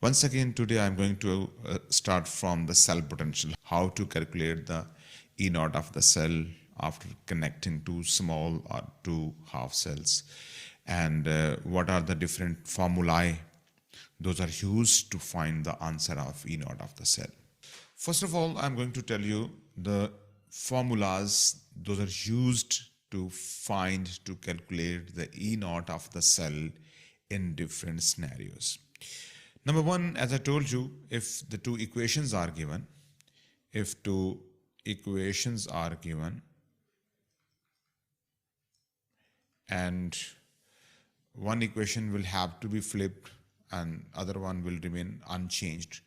Once again, today I'm going to start from the cell potential, how to calculate the E naught of the cell after connecting two small or two half cells, and what are the different formulae those are used to find the answer of E naught of the cell. First of all, I'm going to tell you the formulas those are used to calculate the E naught of the cell in different scenarios. Number one, as I told you, if the two equations are given, and one equation will have to be flipped and other one will remain unchanged,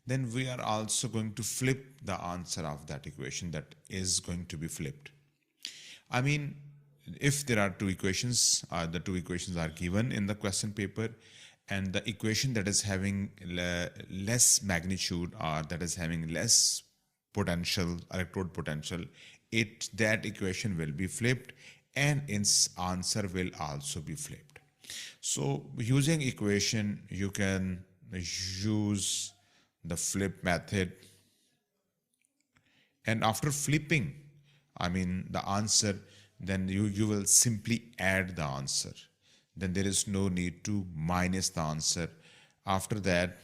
then we are also going to flip the answer of that equation that is going to be flipped. I mean, if there are two equations, the two equations are given in the question paper, and the equation that is having less magnitude or that is having less potential, electrode potential, that equation will be flipped and its answer will also be flipped. So using equation, you can use the flip method, and after flipping, I mean the answer, then you will simply add the answer. Then there is no need to minus the answer. After that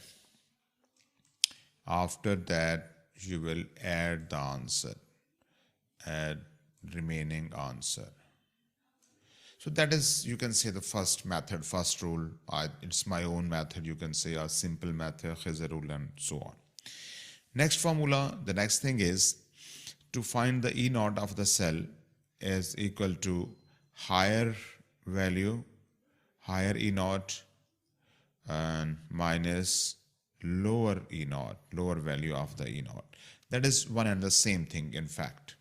you will add the answer, add remaining answer. So that is, you can say, the first method, first rule. It's my own method. You can say a simple method, Khizr rule, and so on. Next formula, the next thing is to find the E naught of the cell is equal to higher value, higher E naught, and minus lower E naught, lower value of the E naught. That is one and the same thing, in fact.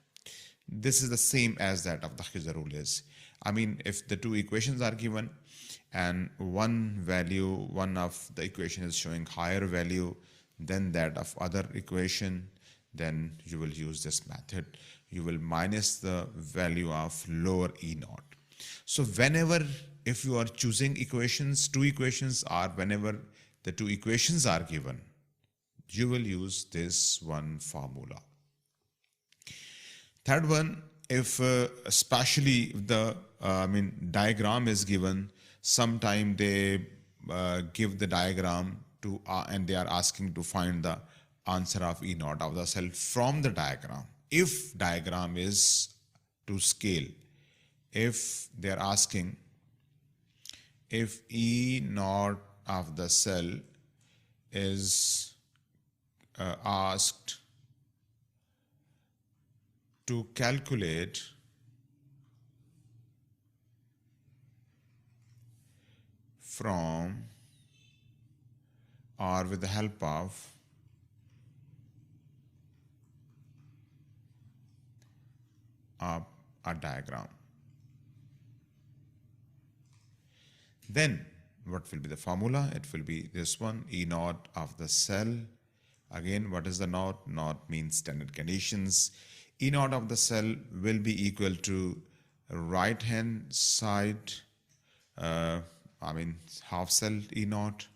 This is the same as that of the Khizr rule is. I mean, if the two equations are given and one of the equation is showing higher value than that of other equation, then you will use this method. You will minus the value of lower E naught. So whenever, if you are choosing equations, two equations, or whenever the two equations are given, you will use this one formula. Third one, if especially the diagram is given, sometime they give the diagram to and they are asking to find the answer of E naught of the cell from the diagram. If diagram is to scale, if they are asking if E naught of the cell is asked to calculate from or with the help of a diagram, then what will be the formula? It will be this one, E naught of the cell. Again, what is the naught? Naught means standard conditions. E naught of the cell will be equal to right hand side, half cell E naught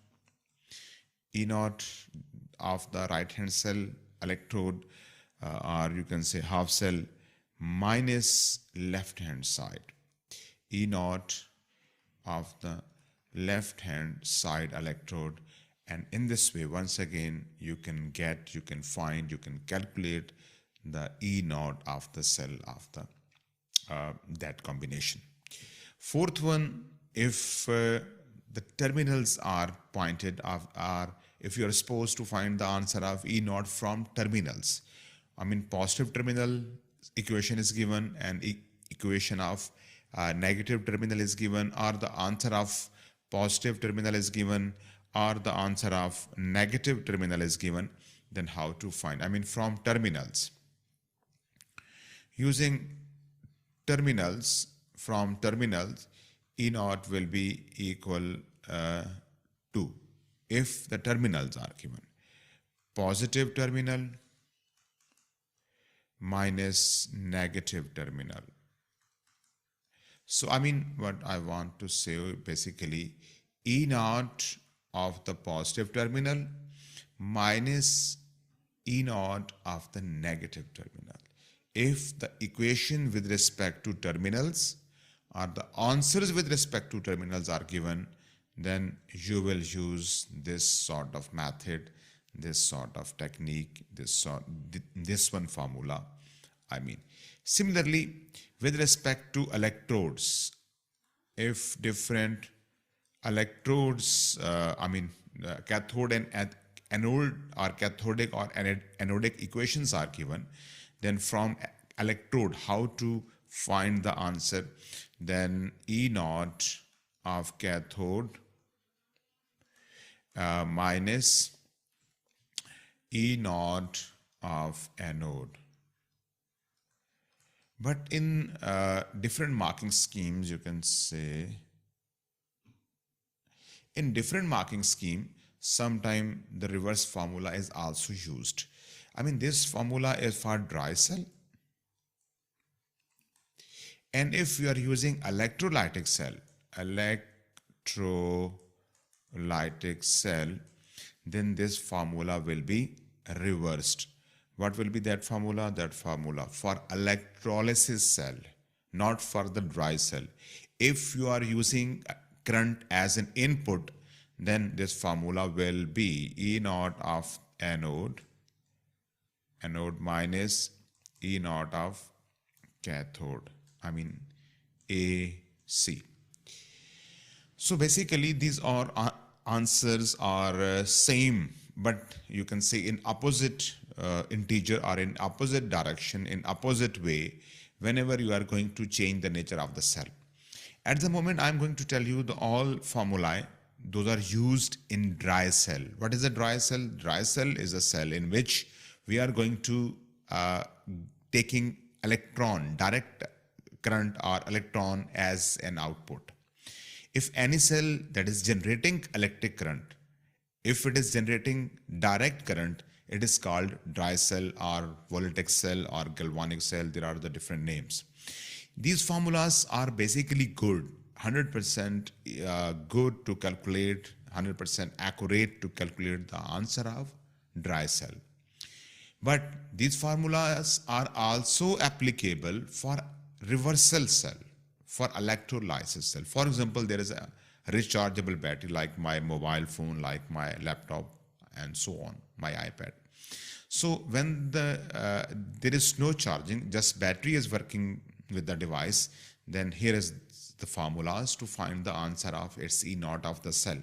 of the right hand cell electrode, or you can say half cell, minus left hand side, E naught of the left hand side electrode. And in this way, once again, you can calculate the E naught of the cell of the that combination. Fourth one, if the terminals are pointed, if you are supposed to find the answer of E naught from terminals, positive terminal equation is given and equation of negative terminal is given, or the answer of positive terminal is given, or the answer of negative terminal is given, then how to find? From terminals. Using terminals, from terminals, E naught will be equal to, if the terminals are given, positive terminal minus negative terminal. So what I want to say basically, E naught of the positive terminal minus E naught of the negative terminal. If the equation with respect to terminals or the answers with respect to terminals are given, then you will use this sort of method, this sort of technique, this one formula. Similarly, with respect to electrodes, if different electrodes, cathode and anode or cathodic or anodic equations are given, then from electrode, how to find the answer? Then E naught of cathode minus E naught of anode. But in different marking schemes, you can say, in different marking scheme, sometime the reverse formula is also used. This formula is for dry cell. And if you are using electrolytic cell, then this formula will be reversed. What will be that formula? That formula for electrolysis cell, not for the dry cell. If you are using current as an input, then this formula will be E naught of anode minus E naught of cathode, AC. So basically these are answers are same, but you can say in opposite integer or in opposite direction, in opposite way, whenever you are going to change the nature of the cell. At the moment, I'm going to tell you the all formulae. Those are used in dry cell. What is a dry cell? Dry cell is a cell in which we are going to taking electron, direct current or electron as an output. If any cell that is generating electric current, if it is generating direct current, it is called dry cell or voltaic cell or galvanic cell. There are the different names. These formulas are basically good, 100% good to calculate, 100% accurate to calculate the answer of dry cell. But these formulas are also applicable for reversal cell, for electrolysis cell. For example, there is a rechargeable battery like my mobile phone, like my laptop, and so on, my iPad. So when there is no charging, just battery is working with the device, then here is the formulas to find the answer of its E naught of the cell.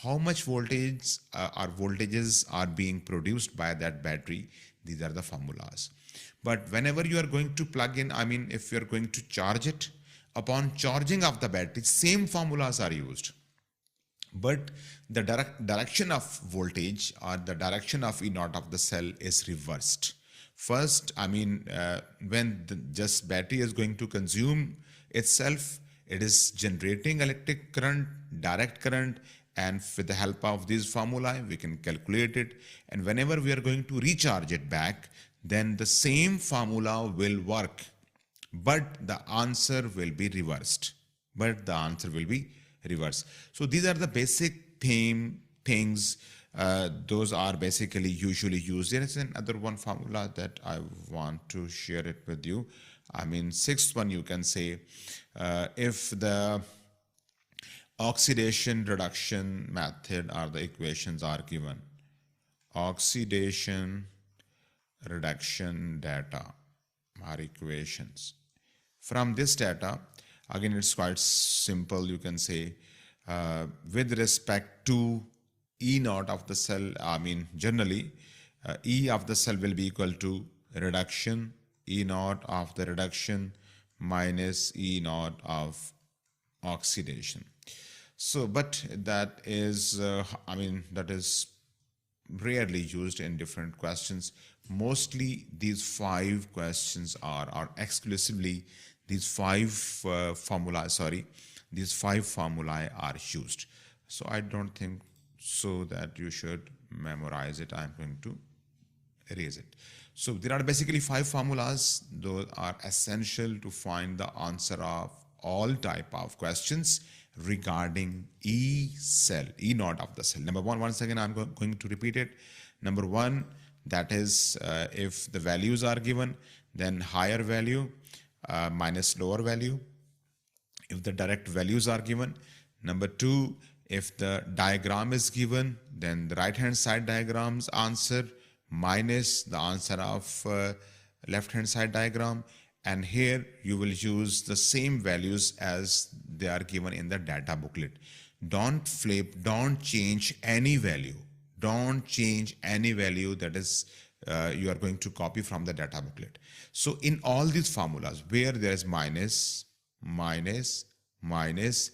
How much voltage or voltages are being produced by that battery? These are the formulas. But whenever you are going to plug in, if you are going to charge it, upon charging of the battery, same formulas are used. But the direction of voltage or the direction of E naught of the cell is reversed. First, when the just battery is going to consume itself, it is generating electric current, direct current, and with the help of these formulae, we can calculate it. And whenever we are going to recharge it back, then the same formula will work, but the answer will be reversed. So these are the basic things. Those are basically usually used. There is another one formula that I want to share it with you. Sixth one, you can say, if the oxidation reduction method or the equations are given, oxidation reduction data or equations. From this data, again, it's quite simple. You can say, with respect to E naught of the cell, generally, E of the cell will be equal to reduction, E naught of the reduction minus E naught of oxidation. So, but that is, that is rarely used in different questions. Mostly these five questions are exclusively these five formulae are used. So I don't think so that you should memorize it. I'm going to erase it. So there are basically five formulas. Those are essential to find the answer of all type of questions, regarding E cell, E naught of the cell. Number one, once again, I'm going to repeat it. Number one, that is if the values are given, then higher value minus lower value. If the direct values are given. Number two, if the diagram is given, then the right hand side diagram's answer minus the answer of left hand side diagram. And here you will use the same values as they are given in the data booklet. Don't flip, don't change any value. Don't change any value that is you are going to copy from the data booklet. So in all these formulas where there is minus, minus, minus,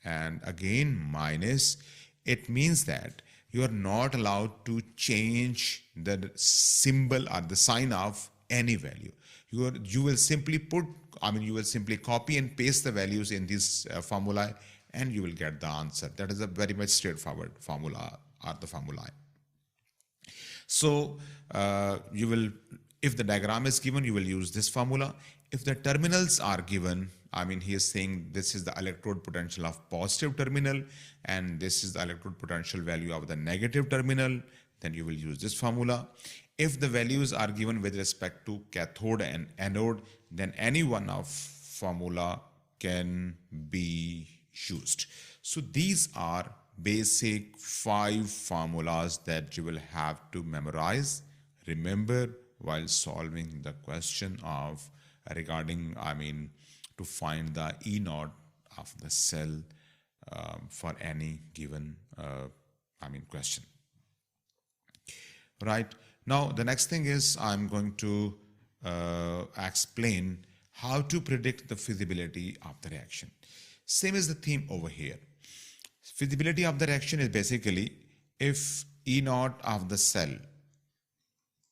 and again minus, it means that you are not allowed to change the symbol or the sign of any value. You will simply you will simply copy and paste the values in this formula and you will get the answer. That is a very much straightforward formula or the formulae. So you will, if the diagram is given, you will use this formula. If the terminals are given, he is saying this is the electrode potential of positive terminal and this is the electrode potential value of the negative terminal, then you will use this formula. If the values are given with respect to cathode and anode, then any one of formula can be used. So these are basic 5 formulas that you will have to memorize, remember while solving the question of regarding, to find the E naught of the cell for any given question. Right. Now the next thing is I'm going to explain how to predict the feasibility of the reaction. Same as the theme over here. Feasibility of the reaction is basically if E naught of the cell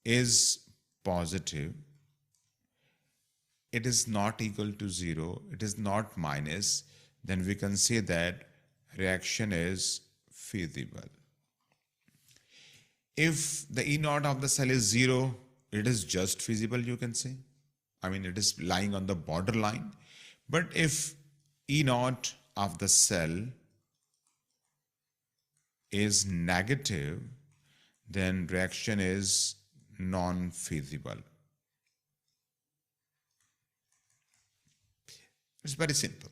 is positive, it is not equal to 0, it is not minus, then we can say that reaction is feasible. If the E naught of the cell is 0, it is just feasible, you can say. It is lying on the borderline. But if E naught of the cell is negative, then reaction is non-feasible. It's very simple.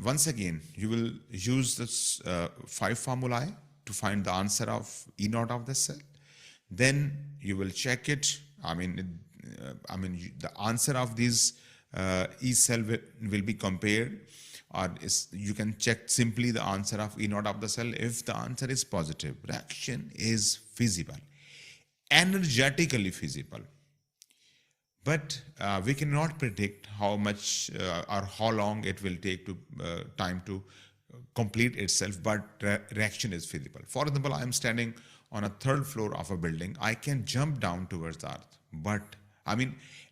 Once again, you will use this 5 formulae to find the answer of E naught of the cell. Then you will check it. The answer of these E cell will be compared, or you can check simply the answer of E naught of the cell. If the answer is positive, reaction is feasible, energetically feasible. But we cannot predict how much or how long it will take to time to complete itself, but reaction is feasible. For example, I am standing on a 3rd floor of a building. I can jump down towards the earth, but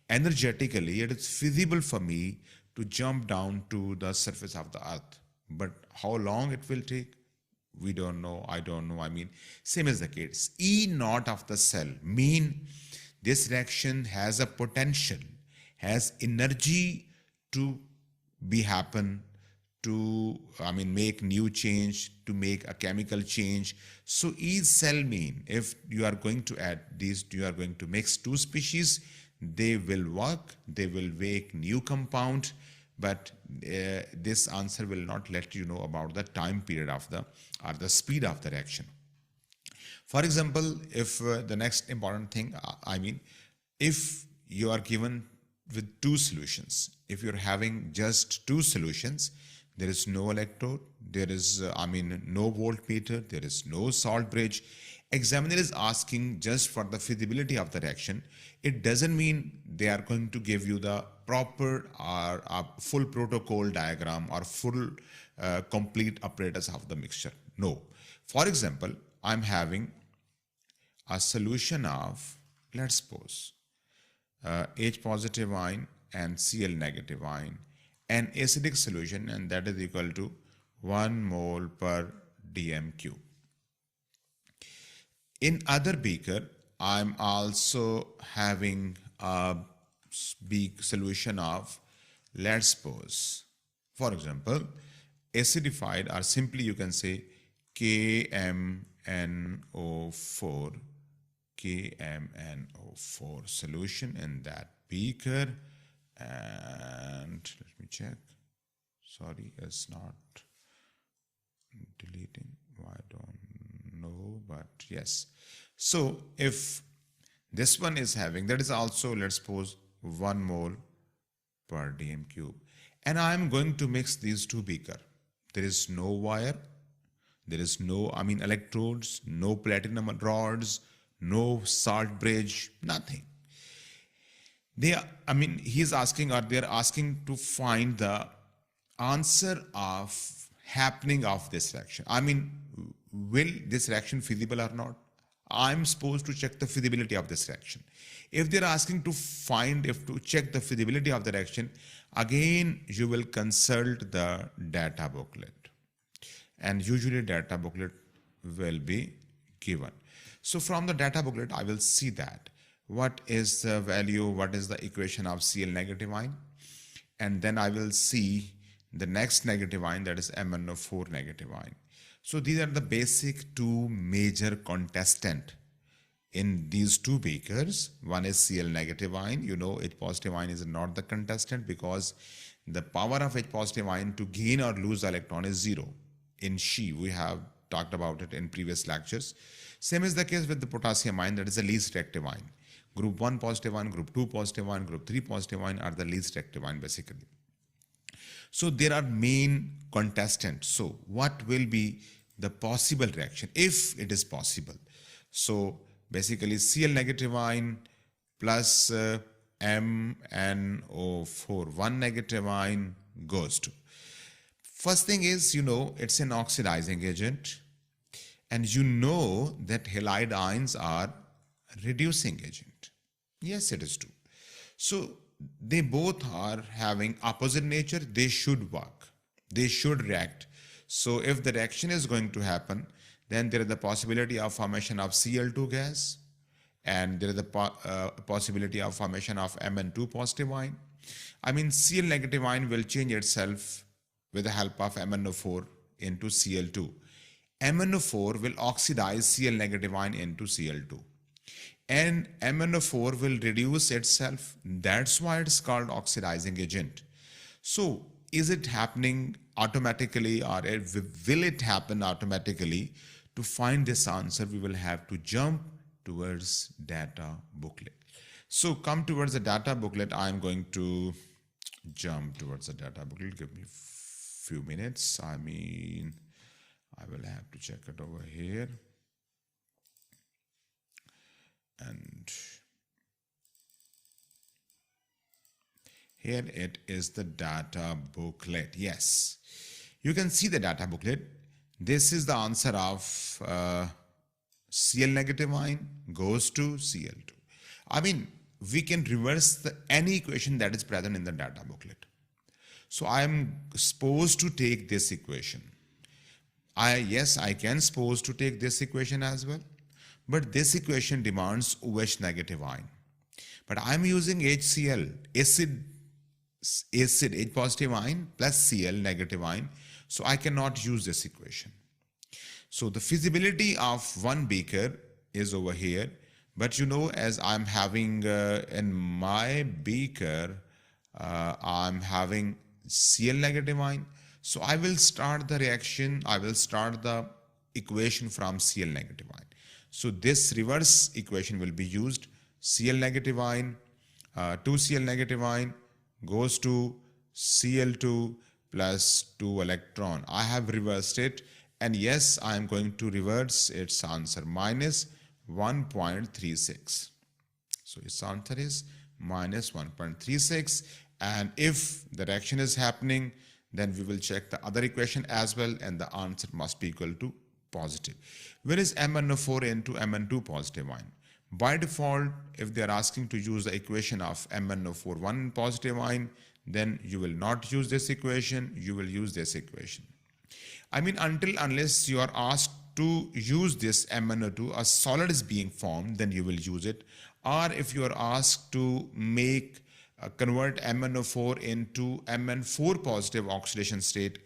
energetically it is feasible for me to jump down to the surface of the earth. But how long it will take, we don't know. I don't know. Same as the case. E naught of the cell mean this reaction has a potential, has energy to be happen, to make new change, to make a chemical change. So each cell mean if you are going to add these, you are going to mix 2 species, they will work, they will make new compound, but this answer will not let you know about the time period of the speed of the reaction. For example, if the next important thing, if you are given with 2 solutions, if you're having just 2 solutions, there is no electrode, there is no voltmeter, there is no salt bridge. Examiner is asking just for the feasibility of the reaction. It doesn't mean they are going to give you the proper or full protocol diagram or full complete apparatus of the mixture. No. For example, I'm having a solution of, let's suppose, H positive ion and Cl negative ion, an acidic solution, and that is equal to 1 mole per dm3. In other beaker, I'm also having a big solution of, let's suppose, for example, acidified, or simply you can say KMNO4, KMNO4 solution in that beaker. And let me check. Sorry, it's not deleting. I don't know, but yes. So if this one is having, that is also, let's suppose, 1 mole per dm cube. And I'm going to mix these two beaker. There is no wire, there is no, electrodes, no platinum rods, no salt bridge, nothing. He's asking, or they're asking to find the answer of happening of this reaction. Will this reaction feasible or not? I'm supposed to check the feasibility of this reaction. If they're asking to check the feasibility of the reaction, again, you will consult the data booklet. And usually data booklet will be given. So from the data booklet, I will see that what is the value, what is the equation of Cl negative ion. And then I will see the next negative ion, that is MnO4 negative ion. So these are the basic two major contestant in these two beakers. One is Cl negative ion. You know, H positive ion is not the contestant because the power of H positive ion to gain or lose the electron is 0. In She, we have talked about it in previous lectures. Same is the case with the potassium ion, that is the least reactive ion. Group 1 positive ion, group 2 positive ion, group 3 positive ion are the least reactive ion basically. So there are main contestants. So what will be the possible reaction if it is possible? So basically Cl negative ion plus MnO4, 1 negative ion goes to. First thing is, it's an oxidizing agent. And you know that halide ions are reducing agent. Yes, it is true. So they both are having opposite nature. They should work. They should react. So if the reaction is going to happen, then there is the possibility of formation of Cl2 gas, and there is the possibility of formation of Mn2 positive ion. Cl negative ion will change itself with the help of MnO4 into Cl2. MnO4 will oxidize Cl negative ion into Cl2. And MnO4 will reduce itself. That's why it's called oxidizing agent. So is it happening automatically, or will it happen automatically? To find this answer, we will have to jump towards data booklet. So come towards the data booklet. I'm going to jump towards the data booklet. Give me a few minutes. I will have to check it over here. And here it is, the data booklet. Yes, you can see the data booklet. This is the answer of Cl negative ion goes to Cl2. We can reverse any equation that is present in the data booklet. So I am supposed to take this equation. Yes, I can suppose to take this equation as well. But this equation demands OH negative ion. But I'm using HCl, acid H positive ion plus Cl negative ion. So I cannot use this equation. So the feasibility of one beaker is over here. But as I'm having in my beaker, I'm having Cl negative ion. So I will start the reaction. I will start the equation from Cl negative ion. So this reverse equation will be used. Cl negative ion, 2 Cl negative ion goes to Cl2 plus 2 electron. I have reversed it. And yes, I am going to reverse its answer, minus 1.36. So its answer is minus 1.36. And if the reaction is happening, then we will check the other equation as well, and the answer must be equal to positive. Where is MnO4 into Mn2 positive ion? By default, if they are asking to use the equation of MnO4 1 positive ion, then you will not use this equation, you will use this equation. Unless you are asked to use this MnO2, a solid is being formed, then you will use it. Or if you are asked to convert MnO4 into Mn4 positive oxidation state,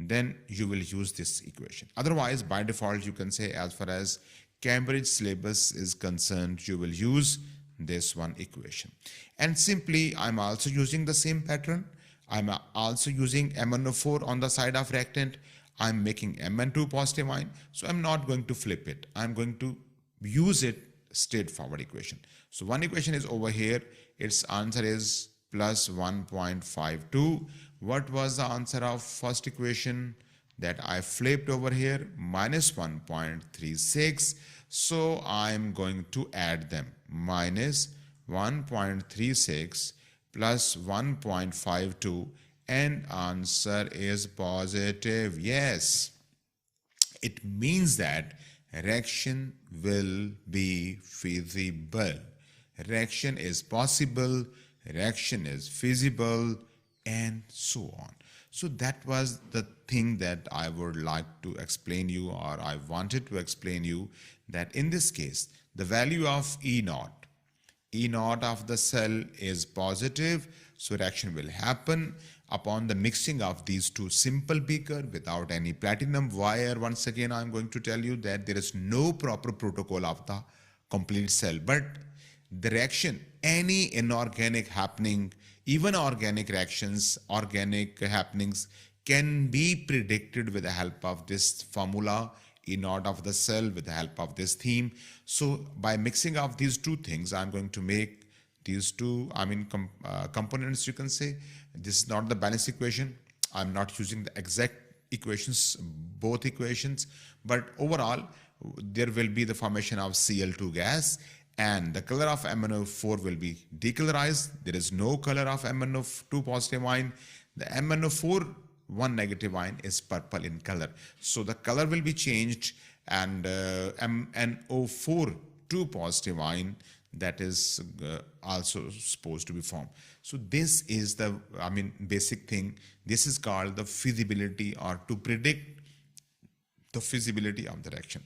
then you will use this equation. Otherwise, by default, you can say as far as Cambridge syllabus is concerned, you will use this one equation. And simply, I'm also using the same pattern. I'm also using MnO4 on the side of reactant. I'm making Mn2 positive ion. So I'm not going to flip it. I'm going to use it straightforward equation. So one equation is over here. Its answer is plus 1.52. What was the answer of first equation that I flipped over here? Minus 1.36. So I'm going to add them. Minus 1.36 plus 1.52, and answer is positive. Yes, it means that reaction will be feasible. Reaction is possible, reaction is feasible, and so on. So that was the thing that I would like to explain you, or I wanted to explain you, that in this case, the value of E naught of the cell is positive, so reaction will happen upon the mixing of these two simple beaker without any platinum wire. Once again, I'm going to tell you that there is no proper protocol of the complete cell, but the reaction, any inorganic happening, even organic reactions, organic happenings can be predicted with the help of this formula, E naught of the cell, with the help of this theme. So by mixing of these two things, I'm going to make these two, components, you can say. This is not the balance equation. I'm not using the exact equations, both equations, but overall, there will be the formation of Cl2 gas, and the color of MnO4 will be decolorized. There is no color of MnO2 positive ion. The MnO4 one negative ion is purple in color. So the color will be changed, and MnO4 2 positive ion, that is also supposed to be formed. So this is the basic thing. This is called the feasibility, or to predict the feasibility of the reaction.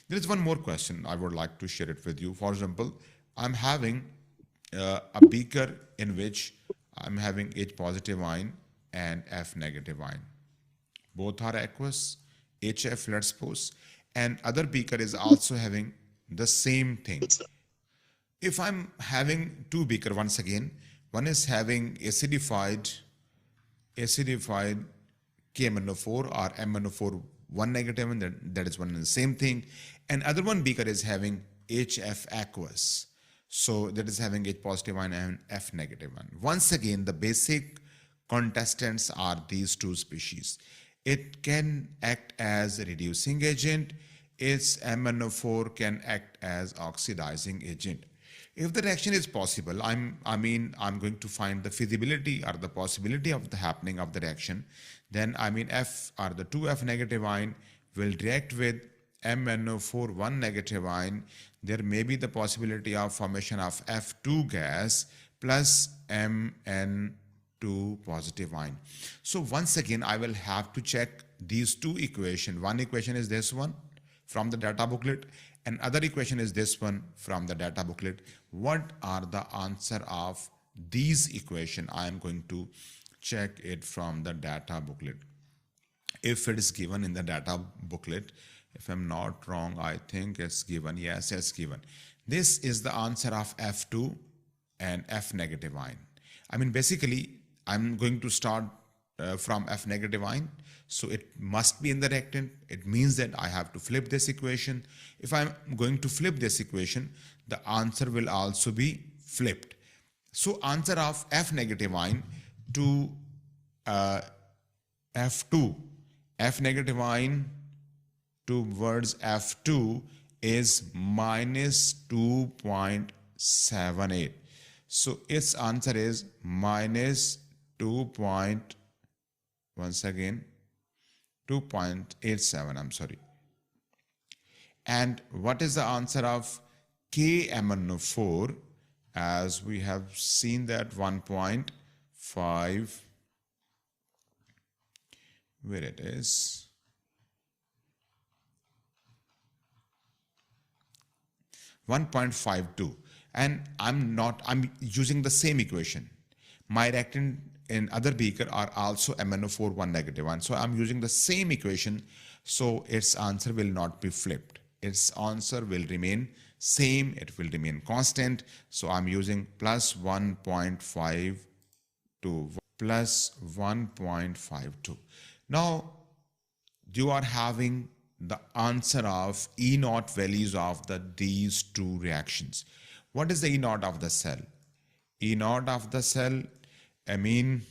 There is one more question I would like to share it with you. For example, I'm having a beaker in which I'm having H positive ion and F negative ion. Both are aqueous, HF, let's suppose, and other beaker is also having the same thing. If I'm having two beaker, once again, one is having acidified KMnO4 or MnO4 one negative, and that is one and the same thing, and other one beaker is having HF aqueous, so that is having H positive ion and F negative ion. Once again, the basic contestants are these two species. It can act as a reducing agent. Its MnO4 can act as oxidizing agent. If the reaction is possible, I'm going to find the feasibility or the possibility of the happening of the reaction. Then F, or the 2F negative ion, will react with MnO4 1 negative ion. There may be the possibility of formation of F2 gas plus Mn2 positive ion. So once again, I will have to check these two equations. One equation is this one from the data booklet, and other equation is this one from the data booklet. What are the answer of these equation? I am going to check it from the data booklet. If it is given in the data booklet, if I'm not wrong, I think it's given. Yes, it's given. This is the answer of F2 and F negative ion. Basically, I'm going to start from F negative ion. So it must be in the reactant. It means that I have to flip this equation. If I'm going to flip this equation, the answer will also be flipped. So answer of F negative ion to F2, F negative ion towards F2 is minus 2.78. So its answer is minus 2.87, I'm sorry. And what is the answer of KMnO4? As we have seen that 1.5, where it is, (1.52), and I'm using the same equation. My reactant in other beaker are also MnO4 1 negative ion. So I'm using the same equation, so its answer will not be flipped. Its answer will remain same, it will remain constant. So I'm using plus 1.5 to plus 1.52. Now you are having the answer of E naught values of these two reactions. What is the E naught of the cell? E naught of the cell, I mean,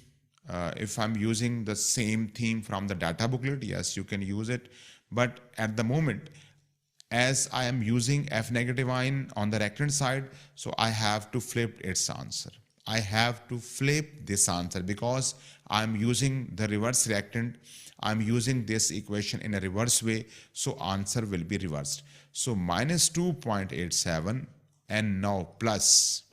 if I'm using the same theme from the data booklet, yes, you can use it. But at the moment, as I am using F negative ion on the reactant side, so I have to flip its answer. I have to flip this answer because I'm using the reverse reactant. I'm using this equation in a reverse way, so answer will be reversed. So minus 2.87 and now plus.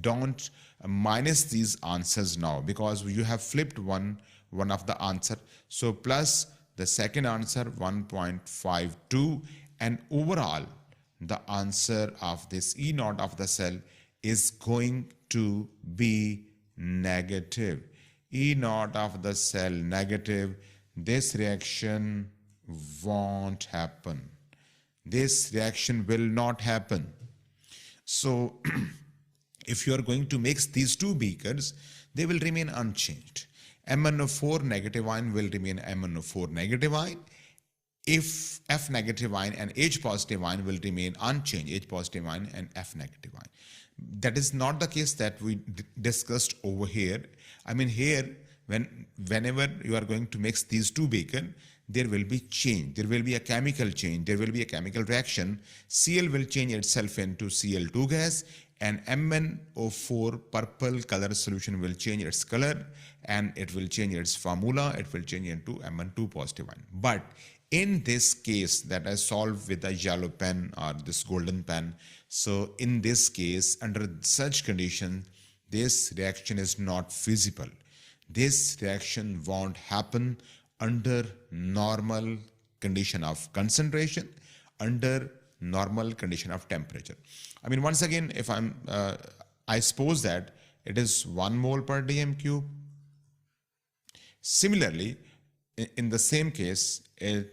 Don't minus these answers now because you have flipped one of the answer. So plus the second answer 1.52, and overall the answer of this E naught of the cell is going to be negative. E naught of the cell negative. This reaction won't happen. This reaction will not happen. So if you are going to mix these two beakers, they will remain unchanged. MnO4 negative ion will remain MnO4 negative ion. If F negative ion and H positive ion will remain unchanged, H positive ion and F negative ion. That is not the case that we discussed over here. I mean here, whenever you are going to mix these two beakers, there will be change. There will be a chemical change. There will be a chemical reaction. Cl will change itself into Cl2 gas, and MnO4 purple color solution will change its color, and it will change its formula. It will change into Mn2 positive ion. But in this case that I solved with a yellow pen or this golden pen, so in this case, under such condition, this reaction is not feasible. This reaction won't happen under normal condition of concentration, under normal condition of temperature. I mean, once again, if I suppose that it is 1 mole per dm cube. Similarly, in the same case,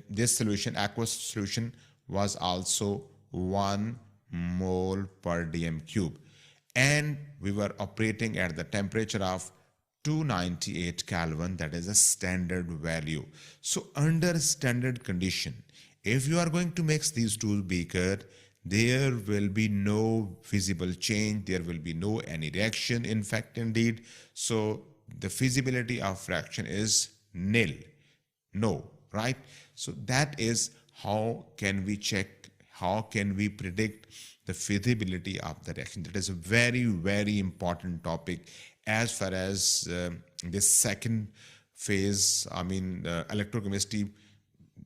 this solution, aqueous solution, was also 1 mole per dm cube. And we were operating at the temperature of 298 Kelvin, that is a standard value. So under standard condition, if you are going to mix these two beakers, there will be no visible change, there will be no any reaction, in fact, indeed. So the feasibility of reaction is nil, no, right? So that is how can we check, how can we predict the feasibility of the reaction. That is a very, very important topic as far as this second phase, I mean, electrochemistry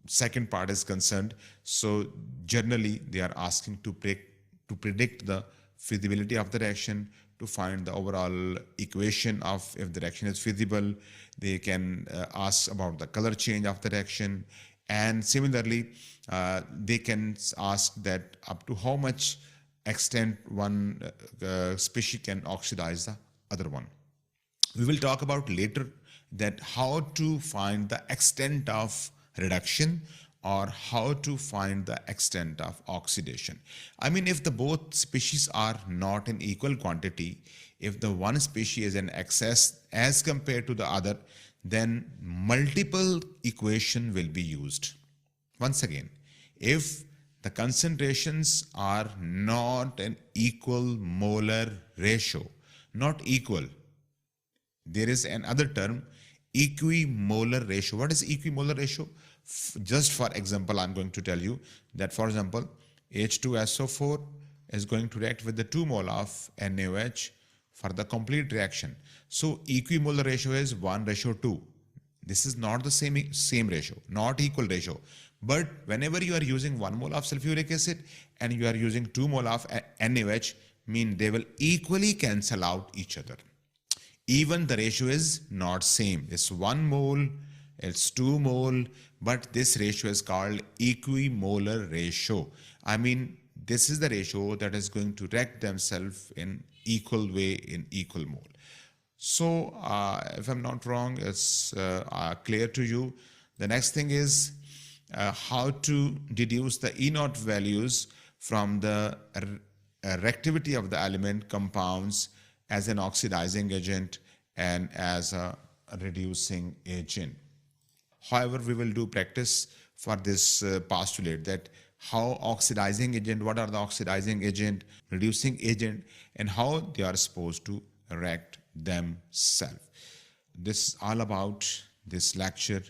second part is concerned. So generally they are asking to predict the feasibility of the reaction, to find the overall equation of if the reaction is feasible. They can ask about the color change of the reaction, and similarly they can ask that up to how much extent one species can oxidize the other one. We will talk about later that how to find the extent of reduction or how to find the extent of oxidation. I mean, if the both species are not in equal quantity, if the one species is in excess as compared to the other, then multiple equation will be used. Once again, if the concentrations are not an equal molar ratio, not equal, there is another term, equimolar ratio. What is equimolar ratio? Just for example, I'm going to tell you that, for example, H2SO4 is going to react with the 2 mole of NaOH for the complete reaction. So equimolar ratio is 1:2. This is not the same ratio, not equal ratio. But whenever you are using 1 mole of sulfuric acid and you are using 2 mole of NaOH, mean they will equally cancel out each other. Even the ratio is not same. It's 1 mole, it's 2 mole, but this ratio is called equimolar ratio. I mean, this is the ratio that is going to react themselves in equal way, in equal mole. So, if I'm not wrong, it's clear to you. The next thing is how to deduce the E naught values from the reactivity of the element compounds as an oxidizing agent and as a reducing agent. However, we will do practice for this postulate, that how oxidizing agent, what are the oxidizing agent, reducing agent, and how they are supposed to react themselves. This is all about this lecture.